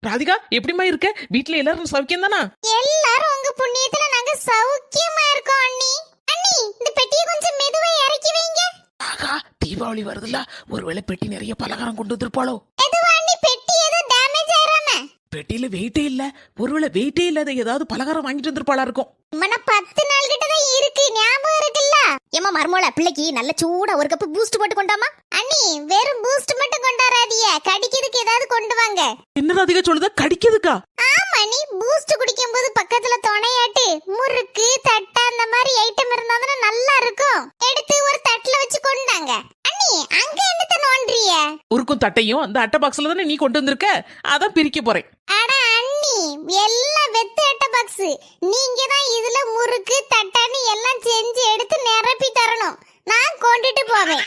ராதிகா எப்படிமா இருக்க? வீட்ல எல்லாரும் சௌக்கியம் தானா? எல்லாரும் உங்க புண்ணியத்துல நாங்க சௌக்கியமா இருக்கோம் அண்ணி. அண்ணி இந்த பெட்டியை கொஞ்சம் மெதுவா இறக்கி வைங்க. ஆகா, தீபாவளி வருதுல்ல, ஒருவேளை பெட்டி நிறைய பலகாரம் கொண்டு வந்திருப்பாளோ? எதுவா அண்ணி, பெட்டி ஏதோ டேமேஜ் ஆயிராம? பெட்டியில வெயிட்டே இல்ல, ஒருவேளை வெயிட்டே இல்லாத ஏதாவது பலகாரம் வாங்கிட்டு வந்திருப்பாளா இருக்கும். மன 10 நாள் கிட்ட தான் இருக்கு, ஞாபகம் இருக்குல்ல? ஏமா மர்மோள பிள்ளைக்கு நல்ல சூடா ஒரு கப் பூஸ்ட் போட்டு கொண்டாமா. அண்ணி வெறும் பூஸ்ட் மட்டும் கொண்டாராதிய, கடிக்கிறதுக்கு ஏதாவது கொண்டு வாங்க. என்ன ராதிகா சொல்லுதா, கடிக்குதுக்கா? ஆமா நீ பூஸ்ட் குடிக்கும்போது பக்கத்துல துணையாட்டு முறுக்கு தட்டை அந்த மாதிரி ஐட்டம் இருந்தாதான் நல்லா இருக்கும். எடுத்து ஒரு தட்டுல வச்சு கொண்டாங்க. அண்ணி அங்க என்னத்த நோண்டிய? உருக்கும் தட்டையும் அந்த அட்டை பாக்ஸ்ல தானே நீ கொண்டு வந்திருக்க, அதான் பிரிக்க போறேன். அட அண்ணி எல்லாம் வெத்து அட்டை பாக்ஸ், நீங்க தான் இதுல முறுக்கு தட்டான்னு எல்லாம் செஞ்சு எடுத்து நிரப்பி தரணும். நான் கொண்டுட்டு போவேன்.